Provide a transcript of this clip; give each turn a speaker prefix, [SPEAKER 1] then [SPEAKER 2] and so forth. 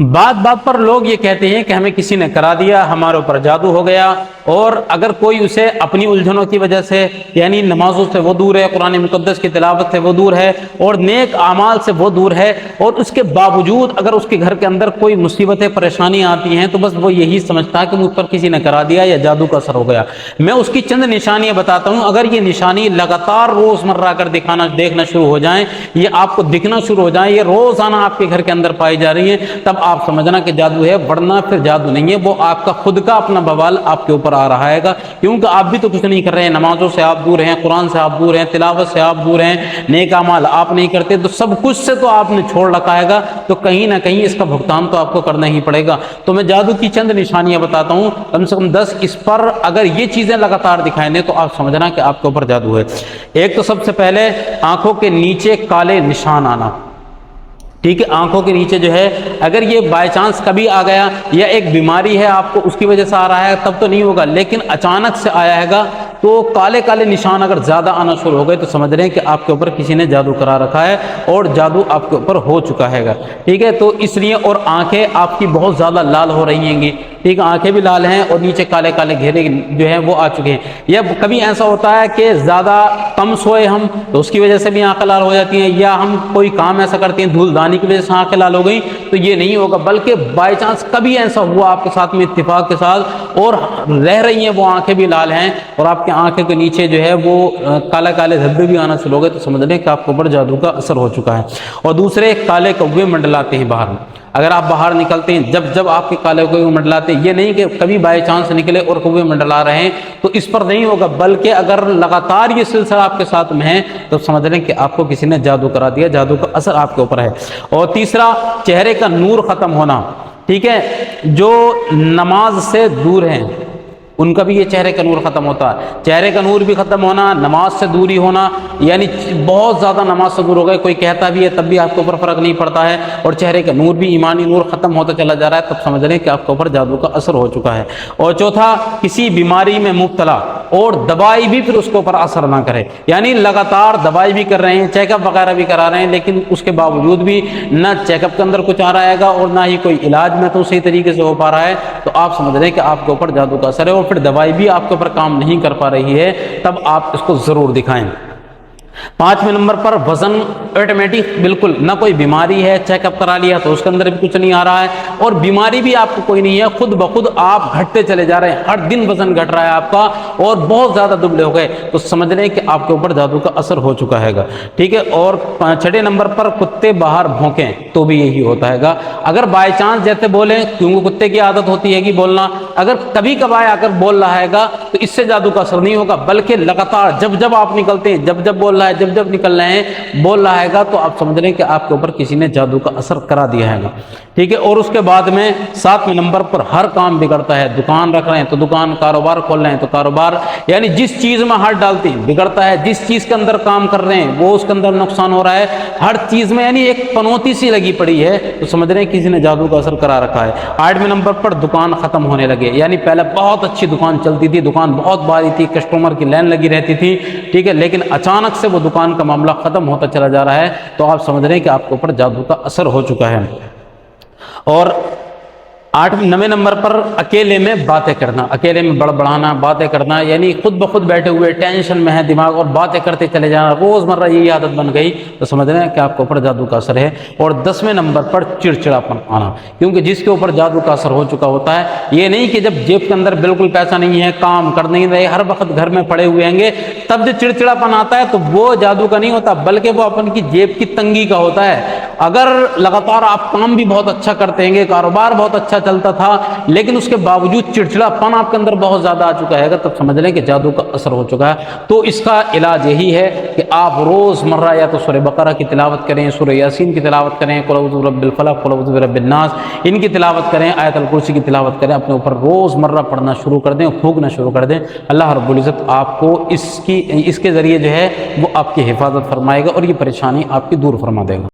[SPEAKER 1] बात बात पर लोग ये कहते हैं कि हमें किसी ने करा दिया, हमारे ऊपर जादू हो गया। और अगर कोई उसे अपनी उलझनों की वजह से, यानी नमाजों से वो दूर है, कुरान मुकद्दस की तिलावत से वो दूर है और नेक आमाल से वो दूर है, और उसके बावजूद अगर उसके घर के अंदर कोई मुसीबतें परेशानी आती हैं तो बस वो यही समझता है कि मुझ पर किसी ने करा दिया या जादू का असर हो गया। मैं उसकी चंद निशानियां बताता हूं। अगर ये निशानी लगातार रोजमर्रा कर देखना शुरू हो जाए, ये आपको दिखना शुरू हो जाए, ये रोजाना आपके घर के अंदर पाई जा रही है, तब आप समझना कि जादू है, वरना फिर जादू नहीं है, वो आपका खुद का अपना बवाल आपके ऊपर आ रहा है। क्योंकि आप भी तो कुछ नहीं कर रहे हैं, नमाजों से आप दूर हैं, कुरान से आप दूर हैं, तिलावत से आप दूर हैं, नेक अमाल आप नहीं करते, तो सब कुछ से तो आपने छोड़ रखा है, तो कहीं ना कहीं इसका भुगतान तो आपको करना ही पड़ेगा। तो मैं जादू की चंद निशानियां बताता हूं, कम से कम 10। इस पर अगर ये चीजें लगातार दिखाई दें तो आप समझना कि आपके ऊपर जादू है। एक तो सबसे पहले आंखों के नीचे काले निशान आना। ठीक है, आंखों के नीचे जो है, अगर ये बाय चांस कभी आ गया या एक बीमारी है आपको उसकी वजह से आ रहा है तब तो नहीं होगा, लेकिन अचानक से आया हैगा तो काले काले निशान अगर ज़्यादा आना शुरू हो गए तो समझ रहे हैं कि आपके ऊपर किसी ने जादू करा रखा है और जादू आपके ऊपर हो चुका हैगा। ठीक है, तो इसलिए, और आंखें आपकी बहुत ज़्यादा लाल हो रही हैंगी। ठीक है, आंखें भी लाल हैं और नीचे काले काले घेरे जो हैं वो आ चुके हैं। या कभी ऐसा होता है कि ज़्यादा कम सोए हम तो उसकी वजह से भी आंखें लाल हो जाती हैं, या हम कोई काम ऐसा करते हैं धूलदानी की वजह से आंखें लाल हो गई, तो ये नहीं होगा, बल्कि बाई चांस कभी ऐसा हुआ आपके साथ में इत्तेफाक के साथ और रह रही हैं वो आंखें भी लाल हैं और आपके आंखें के नीचे जो है वो काले काले धब्बे भी आना शुरू हो गए, तो समझ लें कि आपके ऊपर जादू का असर हो चुका है। और दूसरे, काले कौवे मंडलाते हैं बाहर में। अगर आप बाहर निकलते हैं, जब जब आपके काले कौवे मंडलाते हैं, ये नहीं कि कभी बाई चांस निकले और कौवे मंडला रहे हैं, तो इस पर नहीं होगा, बल्कि अगर लगातार ये सिलसिला आपके साथ में है तो समझ लें कि आपको किसी ने जादू करा दिया, जादू का असर आपके ऊपर है। और तीसरा, चेहरे का नूर खत्म होना। ठीक है, जो नमाज से दूर हैं उनका भी ये चेहरे का नूर खत्म होता है। चेहरे का नूर भी खत्म होना, नमाज से दूरी होना, यानी बहुत ज़्यादा नमाज से दूर हो गए, कोई कहता भी है तब भी आपके ऊपर फ़र्क नहीं पड़ता है, और चेहरे का नूर भी, ईमानी नूर ख़त्म होता चला जा रहा है, तब समझ लें कि आपके ऊपर जादू का असर हो चुका है। और चौथा, किसी बीमारी में मुब्तला और दवाई भी फिर उसके ऊपर असर ना करे, यानी लगातार दवाई भी कर रहे हैं, चेकअप वगैरह भी करा रहे हैं, लेकिन उसके बावजूद भी ना चेकअप के अंदर कुछ आ रहा है और ना ही कोई इलाज में तो सही तरीके से हो पा रहा है, तो आप समझ रहे हैं कि आपके ऊपर जादू का असर है और फिर दवाई भी आपके ऊपर काम नहीं कर पा रही है, तब आप इसको जरूर दिखाएं। 5वें नंबर पर, वजन ऑटोमेटिक, बिल्कुल ना कोई बीमारी है, चेकअप करा लिया तो उसके अंदर भी कुछ नहीं आ रहा है, और बीमारी भी आपको कोई नहीं है, खुद ब खुद आप घटते चले जा रहे हैं, हर दिन वजन घट रहा है आपका और बहुत ज़्यादा दुबले हो गए, तो समझ लें कि आपके ऊपर जादू का असर हो चुका हैगा। ठीक है, और 6वें नंबर पर, कुत्ते बाहर भौंकें तो भी यही होता हैगा। अगर बाई चांस जैसे बोले, क्योंकि कुत्ते की आदत होती है कि बोलना, अगर कभी कभार आकर बोल रहा हैगा तो इससे जादू का असर नहीं होगा, बल्कि लगातार जब जब आप निकलते हैं, जब जब बोल रहा है, जब जब निकल रहे हैं, बोल रहा हैगा, तो आप समझ रहे हैं कि आपके ऊपर किसी ने जादू का असर करा दिया हैगा। ठीक है, और उसके बाद में 7वें नंबर पर, हर काम बिगड़ता है। दुकान रख रहे हैं तो दुकान, कारोबार खोल रहे हैं तो कारोबार, यानी जिस चीज में हाथ डालते हैं बिगड़ता है, जिस चीज के अंदर काम कर रहे हैं वो उसके अंदर नुकसान हो रहा है, हर चीज में यानी एक पनौती सी लगी पड़ी है, तो समझ रहे हैं किसी ने जादू का असर करा रखा है। 8वें नंबर पर, दुकान खत्म होने लगे, यानी पहले बहुत अच्छी दुकान चलती थी, दुकान बहुत भारी थी, कस्टमर की लाइन लगी रहती थी, ठीक है, लेकिन अचानक से वो दुकान का मामला खत्म होता चला जा रहा है, तो आप समझ रहे हैं कि आपके ऊपर जादू का असर हो चुका है। और 9वें नंबर पर, अकेले में बातें करना, अकेले में बड़बड़ाना, बातें करना, यानी खुद ब खुद बैठे हुए टेंशन में है दिमाग और बातें करते चले जाना, रोजमर्रा यही आदत बन गई, तो समझ रहे हैं कि आपके ऊपर जादू का असर है। और 10वें नंबर पर, चिड़चिड़ापन आना, क्योंकि जिसके ऊपर जादू का असर हो चुका होता है, ये नहीं कि जब जेब के अंदर बिल्कुल पैसा नहीं है, काम कर नहीं रहे, हर वक्त घर में पड़े हुए होंगे, तब जो चिड़चिड़ापन आता है तो वो जादू का नहीं होता, बल्कि वो अपन की जेब की तंगी का होता है। अगर लगातार आप काम भी बहुत अच्छा करते हैं, कारोबार बहुत अच्छा चलता था, लेकिन उसके बावजूद चिड़चिड़ापन आपके अंदर बहुत ज़्यादा आ चुका है, तब समझ लें कि जादू का असर हो चुका है। तो इसका इलाज यही है कि आप रोज़मर्रा या तो सूरह बकरा की तिलावत करें, सूरह यासीन की तिलावत करें, कुल औज़ु बिरब्बिल फलक, कुल औज़ु बिरब्बिन नास, इनकी तिलावत करें, आयतुल कुर्सी की तिलावत करें, अपने ऊपर रोज़मर्रा पढ़ना शुरू कर दें, फूंकना शुरू कर दें। अल्लाह रब्बुल इज़्ज़त आपको इसके ज़रिए जो है वो आपकी हिफाजत फरमाएगा और ये परेशानी आपकी दूर फरमा देगा।